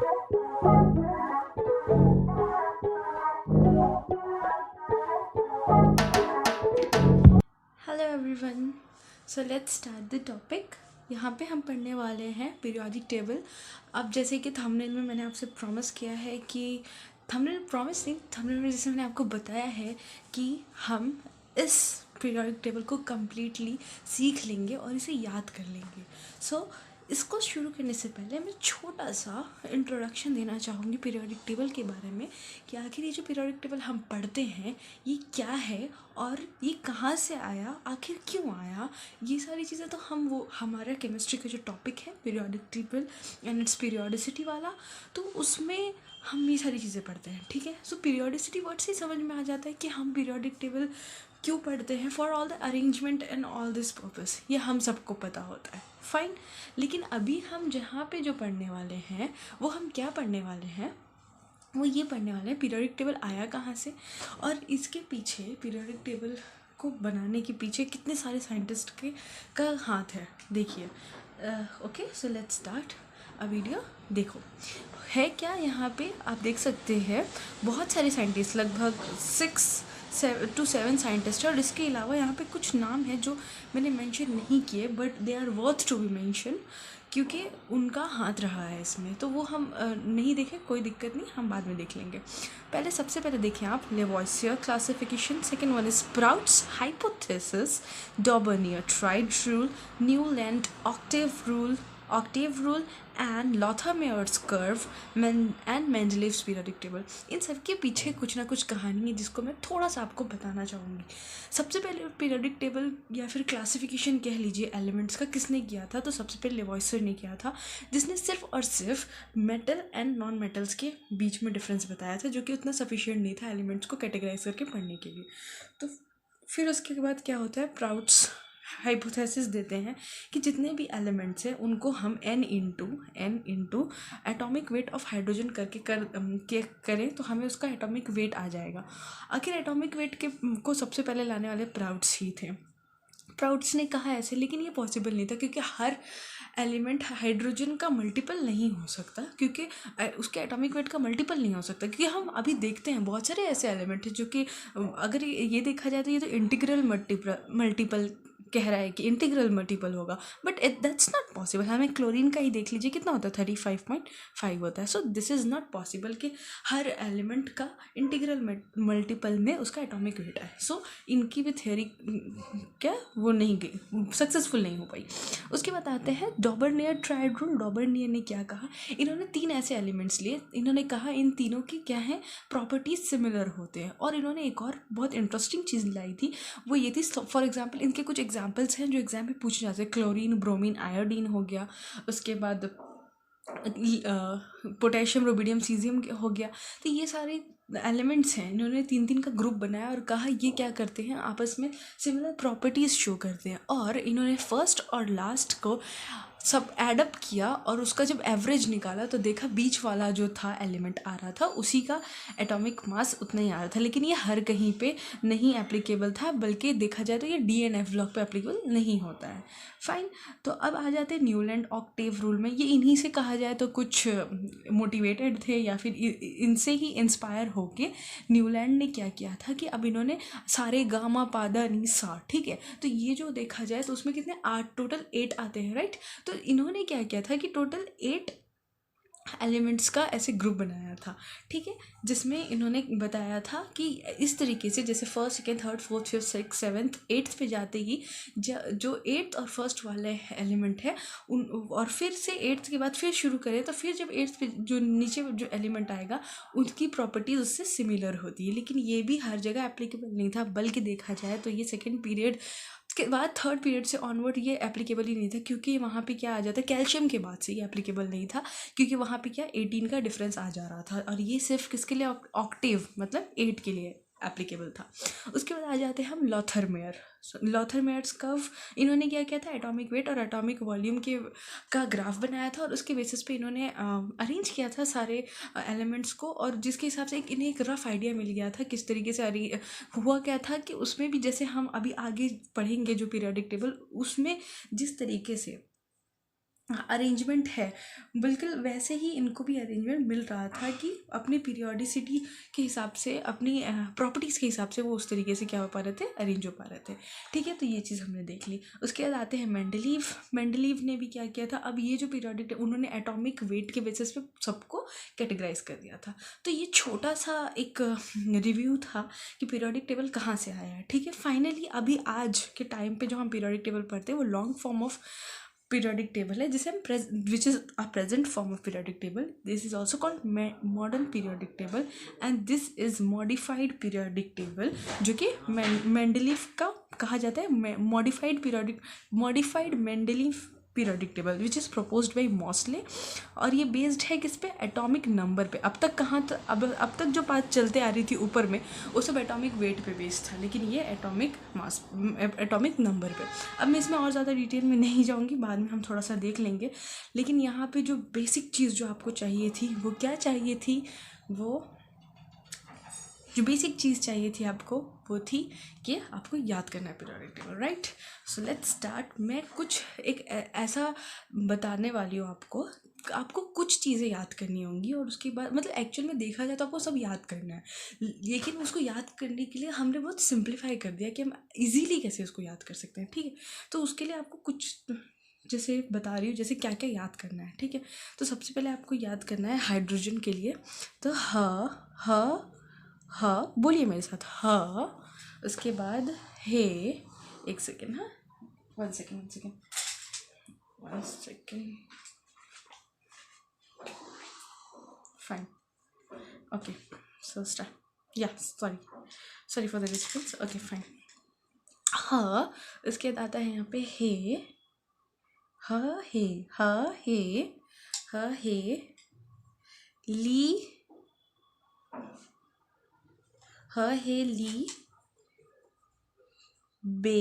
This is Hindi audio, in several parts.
Hello everyone, so let's start the topic. यहाँ पे हम पढ़ने वाले हैं पीरियोडिक टेबल। अब जैसे कि थंबनेल में मैंने आपसे प्रॉमिस किया है कि थंबनेल में जैसे मैंने आपको बताया है कि हम इस पीरियोडिक टेबल को कम्प्लीटली सीख लेंगे और इसे याद कर लेंगे। सो इसको शुरू करने से पहले मैं छोटा सा इंट्रोडक्शन देना चाहूँगी पीरियोडिक टेबल के बारे में कि आखिर ये जो पीरियोडिक टेबल हम पढ़ते हैं ये क्या है और ये कहाँ से आया, आखिर क्यों आया। ये सारी चीज़ें तो हमारा केमिस्ट्री का जो टॉपिक है periodic table and it's periodicity वाला, तो उसमें हम ये सारी चीज़ें पढ़ते हैं। ठीक है, सो पीरियोडिसिटी वर्ड से ही समझ में आ जाता है कि हम पीरियोडिक टेबल क्यों पढ़ते हैं, for all the arrangement and all this purpose. ये हम सबको पता होता है, फाइन। लेकिन अभी हम जहाँ पे जो पढ़ने वाले हैं वो हम क्या पढ़ने वाले हैं, वो ये पढ़ने वाले हैं पीरियोडिक टेबल आया कहाँ से और इसके पीछे पीरियोडिक टेबल को बनाने के पीछे कितने सारे साइंटिस्ट का हाथ है। देखिए, okay, so let's start a video. देखो है क्या, यहाँ पे आप देख सकते हैं बहुत सारे साइंटिस्ट, लगभग 6 to 7 साइंटिस्ट है। और इसके अलावा यहाँ पे कुछ नाम है जो मैंने मेंशन नहीं किए, but they are worth to be mention क्योंकि उनका हाथ रहा है इसमें। तो वो हम नहीं देखें, कोई दिक्कत नहीं, हम बाद में देख लेंगे। सबसे पहले देखें आप Lavoisier classification, second one is Prout's hypothesis, Dobereiner triad rule, Newland octave rule and Lothar Meyer's curve and Mendeleev's periodic table. इन सब के पीछे कुछ ना कुछ कहानी है जिसको मैं थोड़ा सा आपको बताना चाहूँगी। सबसे पहले पीरियोडिक टेबल या फिर क्लासिफिकेशन कह लीजिए एलिमेंट्स का किसने किया था, तो सबसे पहले लेवॉइसियर ने किया था, जिसने सिर्फ और सिर्फ मेटल एंड नॉन मेटल्स के बीच में डिफरेंस बताया था, जो कि उतना सफिशिएंट नहीं था एलिमेंट्स को कैटेगराइज करके पढ़ने के लिए। तो फिर उसके बाद क्या होता है, प्राउड्स हाइपोथेसिस देते हैं कि जितने भी एलिमेंट्स हैं उनको हम n into atomic weight of hydrogen करें तो हमें उसका एटॉमिक वेट आ जाएगा। आखिर एटॉमिक वेट को सबसे पहले लाने वाले प्राउड्स ही थे। प्राउड्स ने कहा ऐसे, लेकिन ये पॉसिबल नहीं था क्योंकि हर एलिमेंट हाइड्रोजन का मल्टीपल नहीं हो सकता, क्योंकि उसके एटॉमिक वेट का मल्टीपल नहीं हो सकता। क्योंकि हम अभी देखते हैं बहुत सारे ऐसे एलिमेंट हैं जो कि अगर ये देखा जाए तो ये तो इंटीग्रल मल्टीपल कह रहा है कि इंटीग्रल मल्टीपल होगा, बट दैट्स नॉट पॉसिबल। हमें क्लोरीन का ही देख लीजिए, कितना होता है 35.5 होता है। So this is not possible कि हर एलिमेंट का इंटीग्रल मल्टीपल में उसका एटॉमिक वेट है। सो इनकी भी थ्योरी क्या वो नहीं गई, सक्सेसफुल नहीं हो पाई। उसके बाद आते हैं डॉबर्नियर ट्राइड रूल। डॉबर्नियर ने क्या कहा, इन्होंने 3 ऐसे एलिमेंट्स लिए, इन्होंने कहा इन तीनों की क्या है, प्रॉपर्टीज सिमिलर होते हैं। और इन्होंने एक और बहुत इंटरेस्टिंग चीज़ लाई थी, वो ये थी, फॉर एग्जाम्पल इनके कुछ एग्जाम्पल्स हैं जो एग्जाम में पूछे जाते हैं। क्लोरीन, ब्रोमीन, आयोडीन हो गया, उसके बाद पोटेशियम, रोबिडियम, सीजियम हो गया। तो ये सारे एलिमेंट्स हैं, इन्होंने 3 का ग्रुप बनाया और कहा ये क्या करते हैं, आपस में सिमिलर प्रॉपर्टीज़ शो करते हैं। और इन्होंने फर्स्ट और लास्ट को सब एडअप किया और उसका जब एवरेज निकाला तो देखा बीच वाला जो था एलिमेंट आ रहा था उसी का एटॉमिक मास उतना ही आ रहा था। लेकिन ये हर कहीं पे नहीं एप्लीकेबल था, बल्कि देखा जाए तो ये DNF ब्लॉक पे एप्लीकेबल नहीं होता है। फाइन, तो अब आ जाते हैं न्यूलैंड ऑक्टेव रूल में। ये इन्हीं से कहा जाए तो कुछ मोटिवेटेड थे या फिर इनसे ही इंस्पायर होके न्यूलैंड ने क्या किया था कि अब इन्होंने सारे गामा पादा नी सा, ठीक है, तो ये जो देखा जाए तो उसमें कितने 8, टोटल 8 आते हैं, राइट। तो इन्होंने क्या किया था कि टोटल 8 एलिमेंट्स का ऐसे ग्रुप बनाया था, ठीक है, जिसमें इन्होंने बताया था कि इस तरीके से जैसे first, second, third, fourth, fifth, six, seventh, eighth pay जाते ही जो एट्थ और फर्स्ट वाले एलिमेंट है उन, और फिर से एट्थ के बाद फिर शुरू करें तो फिर जब एट्थ पे जो नीचे जो एलिमेंट आएगा उनकी प्रॉपर्टीज उससे सिमिलर होती है। लेकिन ये भी हर जगह एप्लीकेबल नहीं था, बल्कि देखा जाए तो ये सेकेंड पीरियड के बाद थर्ड पीरियड से ऑनवर्ड ये एप्लीकेबल ही नहीं था, क्योंकि वहाँ पे क्या आ जाता है, कैल्शियम के बाद से ये एप्लीकेबल नहीं था, क्योंकि वहाँ पे क्या 18 का डिफरेंस आ जा रहा था और ये सिर्फ किसके लिए, ऑक्टेव मतलब 8 के लिए एप्लीकेबल था। उसके बाद आ जाते हैं हम लॉथरमेयर्स कर्व। इन्होंने क्या किया था, एटॉमिक वेट और एटॉमिक वॉल्यूम का ग्राफ बनाया था और उसके बेसिस पे इन्होंने अरेंज किया था सारे एलिमेंट्स को, और जिसके हिसाब से इन्हें एक रफ आइडिया मिल गया था किस तरीके से हुआ क्या था कि उसमें भी जैसे हम अभी आगे पढ़ेंगे जो पीरियोडिक टेबल, उसमें जिस तरीके से अरेंजमेंट है, बिल्कुल वैसे ही इनको भी अरेंजमेंट मिल रहा था कि अपनी पीरियोडिसिटी के हिसाब से, अपनी प्रॉपर्टीज़ के हिसाब से वो उस तरीके से क्या हो पा रहे थे, अरेंज हो पा रहे थे। ठीक है, तो ये चीज़ हमने देख ली। उसके बाद आते हैं मेंडलीव। मेंडलीव ने भी क्या किया था, अब ये जो पीरियोडिक, उन्होंने एटॉमिक वेट के बेसिस पे सबको कैटेगराइज कर दिया था। तो ये छोटा सा एक रिव्यू था कि पीरियोडिक टेबल कहाँ से आया है। ठीक है, फाइनली अभी आज के टाइम पे जो हम पीरियोडिक टेबल पढ़ते हैं वो long form of periodic table है, जिसे हम which is a present form of periodic table. This is also called modern periodic table and this is modified periodic table, जो कि मेंडलीव का कहा जाता है modified Mendeleev periodic table which is proposed by Mauchly. और ये बेस्ड है किस पे, एटॉमिक नंबर पे। अब तक कहाँ अब तक जो बात चलते आ रही थी ऊपर में वो सब एटॉमिक वेट पे बेस्ड था, लेकिन ये एटॉमिक मास, एटॉमिक नंबर पे। अब मैं इसमें और ज़्यादा डिटेल में नहीं जाऊँगी, बाद में हम थोड़ा सा देख लेंगे। लेकिन यहाँ पे जो बेसिक चीज़ जो आपको चाहिए थी वो क्या चाहिए थी, वो जो बेसिक चीज़ चाहिए थी आपको वो थी कि आपको याद करना है periodic table, right. So let's start. मैं कुछ एक ऐसा बताने वाली हूँ आपको कुछ चीज़ें याद करनी होंगी, और उसके बाद मतलब एक्चुअल में देखा जाए तो आपको सब याद करना है, लेकिन उसको याद करने के लिए हमने बहुत सिंप्लीफाई कर दिया कि हम इजीली कैसे उसको याद कर सकते हैं। ठीक है, तो उसके लिए आपको कुछ जैसे बता रही हूँ, जैसे क्या क्या याद करना है। ठीक है, तो सबसे पहले आपको याद करना है हाइड्रोजन के लिए, तो ह बोलिए मेरे साथ, ह। उसके बाद हे, एक सेकेंड, हाँ, one second, fine, okay, so start, या sorry for the disturbance, okay fine. ह, उसके बाद आता है यहाँ पे हे, ह हे ली, ह हे ली, बे,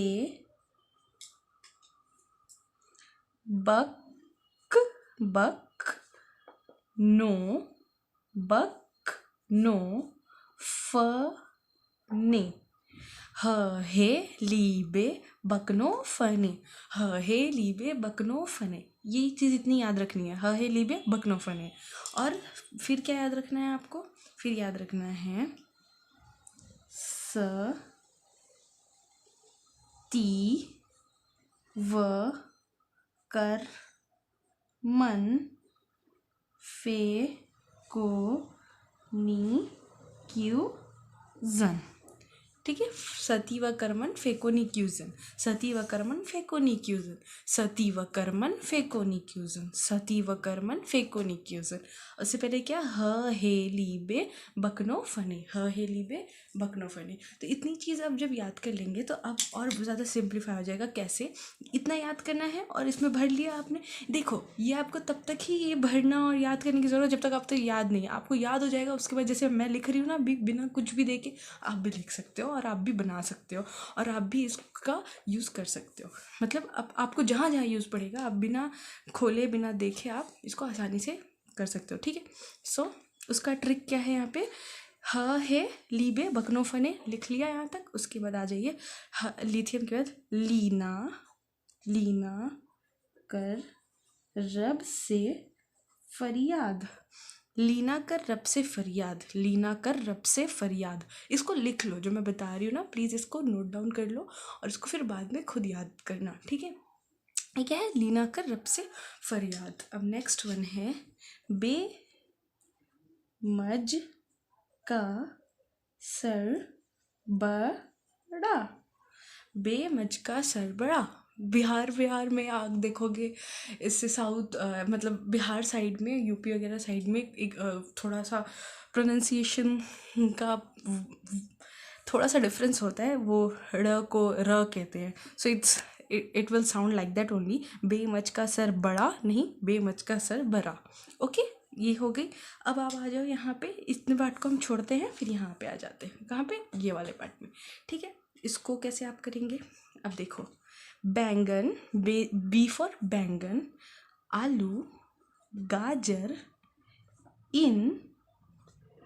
बक नो, फ ने, ह हे ली बे बकनो फने, ह हे ली बे बकनो फने। ये चीज़ इतनी याद रखनी है, ह हे ली बे बकनो फने। और फिर क्या याद रखना है आपको, फिर याद रखना है स ती व कर मन फे को नी क्यू जन। ठीक है, सती व कर्मन फेकोनी क्यूजन, सती व कर्मन फेकोनी क्यूजन, सती व कर्मन फेकोनी क्यूजन, सती व कर्मन फेकोनी क्यूजन। उससे पहले क्या, ह हे ली बे बकनो फने, ह हे ली बे बकनो फने। तो इतनी चीज़ अब जब याद कर लेंगे तो अब और ज़्यादा सिंप्लीफाई हो जाएगा। कैसे, इतना याद करना है और इसमें भर लिया आपने। देखो, ये आपको तब तक ही ये भरना और याद करने की ज़रूरत जब तक आप तो याद नहीं है, आपको याद हो जाएगा उसके बाद जैसे मैं लिख रही हूँ ना, बिना कुछ भी देखे आप भी लिख सकते हो और आप भी बना सकते हो और आप भी इसका यूज़ कर सकते हो। मतलब अब आपको जहाँ जहाँ यूज़ पड़ेगा आप बिना खोले बिना देखे आप इसको आसानी से कर सकते हो। ठीक है, सो उसका ट्रिक क्या है, यहाँ पे ह है लीबे बकनोफने लिख लिया यहाँ तक। उसके बाद आ जाइए लिथियम के बाद लीना कर रब से फरियाद, लीना कर रब से फरियाद, लीना कर रब से फरियाद। इसको लिख लो, जो मैं बता रही हूँ ना, प्लीज़ इसको नोट डाउन कर लो और इसको फिर बाद में खुद याद करना। ठीक है, ये क्या है, लीना कर रब से फरियाद। अब नेक्स्ट वन है बे मज का सर बड़ा, बेमज का सर बड़ा। बिहार में आप देखोगे, इससे साउथ मतलब बिहार साइड में, यूपी वगैरह साइड में एक थोड़ा सा प्रोनाउंसिएशन का थोड़ा सा डिफरेंस होता है, वो ड़ को र कहते हैं। So it will sound like that only, बेमच का सर बड़ा नहीं, बेमच का सर बड़ा। ओके, ये हो गई। अब आप आ जाओ यहाँ पे, इतने पार्ट को हम छोड़ते हैं, फिर यहाँ पे आ जाते हैं, कहाँ पे, ये वाले पार्ट में। ठीक है, इसको कैसे आप करेंगे, अब देखो, बैंगन, बी फॉर बैंगन, आलू गाजर इन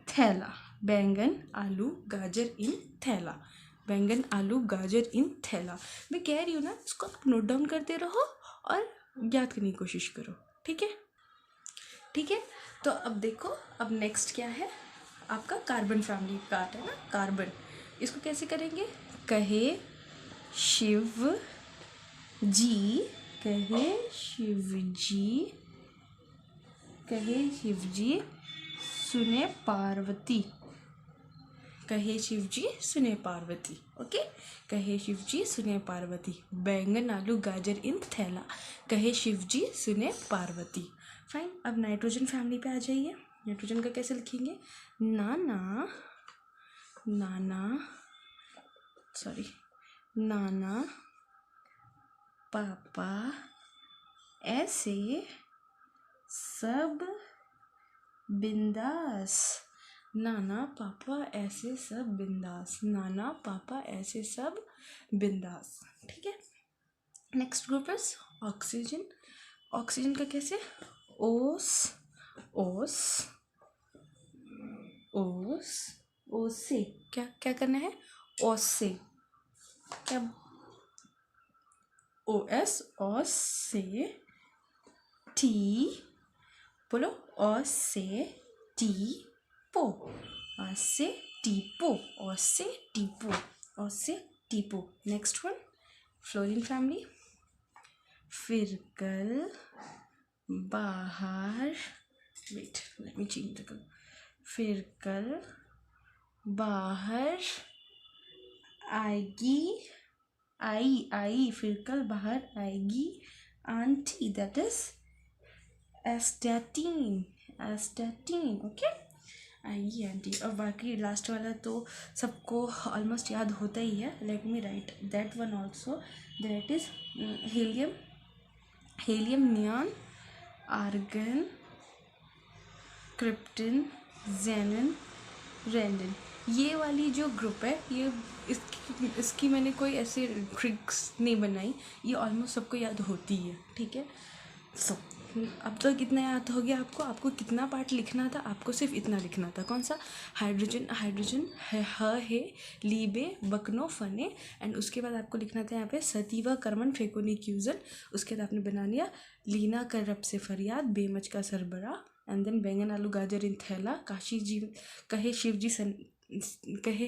थैला, बैंगन आलू गाजर इन थैला, बैंगन आलू गाजर इन थैला। मैं कह रही हूँ ना, इसको आप नोट डाउन करते रहो और याद करने की कोशिश करो। ठीक है, ठीक है। तो अब देखो, अब नेक्स्ट क्या है, आपका कार्बन फैमिली का आता है ना, कार्बन। इसको कैसे करेंगे, कहे शिव जी, कहे शिव जी, कहे शिव जी सुने पार्वती, कहे शिव जी सुने पार्वती। ओके, कहे शिव जी सुने पार्वती, बैंगन आलू गाजर इन थैला, कहे शिव जी सुने पार्वती। फाइन, अब नाइट्रोजन फैमिली पे आ जाइए। नाइट्रोजन का कैसे लिखेंगे, नाना, नाना, सॉरी, नाना पापा ऐसे सब बिंदास, नाना पापा ऐसे सब बिंदास, नाना पापा ऐसे सब बिंदास। ठीक है, next group is oxygen. Oxygen का कैसे, ओस, ओस, ओस, ओस से क्या क्या करना है, ओस से क्या, ओ एस, ओस से, टी, बोलो, ओस से टी पो, ओस से टीपो, ओस से टीपो, ओस से टीपो। Next one, fluorine family. फिर कल बाहर, wait let me change the colour, फिर कल बाहर आएगी, आई, फिर कल बाहर आएगी aunty, that is astatine, astatine. Okay, आएगी आंटी। और बाकी लास्ट वाला तो सबको ऑलमोस्ट याद होता ही है, let me write that one also, that is helium, helium, neon, argon, krypton, xenon, radon. ये वाली जो ग्रुप है, ये इसकी मैंने कोई ऐसे ट्रिक्स नहीं बनाई, ये ऑलमोस्ट सबको याद होती है। ठीक है, सो अब तो कितना याद हो गया आपको, आपको कितना पार्ट लिखना था, आपको सिर्फ इतना लिखना था, कौन सा, हाइड्रोजन, हाइड्रोजन है लीबे बकनो फने, एंड उसके बाद आपको लिखना था यहाँ पे सतीवा कर्मन फेकोनी क्यूजन, उसके बाद आपने बना लिया लीना कर रब से फरियाद बेमच का सरबरा, एंड देन बैंगन आलू गाजर इन थैला, काशी जी कहे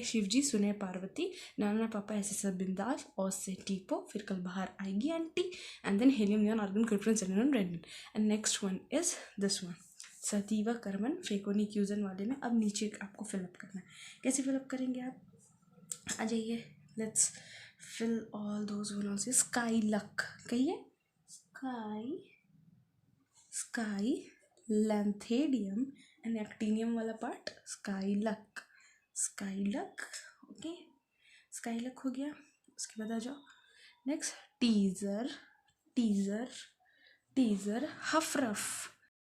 शिव जी सुने पार्वती, नाना पापा ऐसे सब बिंदास, और से टीपो, फिर कल बाहर आएगी aunty, and then helium neon argon krypton सेलेनन radon. And next one is this one, सतीवा कर्मन फ्रेकोनी क्यूजन वाले में अब नीचे आपको फिलअप करना है। कैसे फिलअप करेंगे आप, आ जाइए, let's fill all those one. Sky luck, कहिए, sky, sky lanthanum and actinium वाला part, sky luck, sky luck. Okay, sky luck हो गया। उसके बाद आ जाओ नेक्स्ट, टीजर, टीजर, टीजर हफ रफ,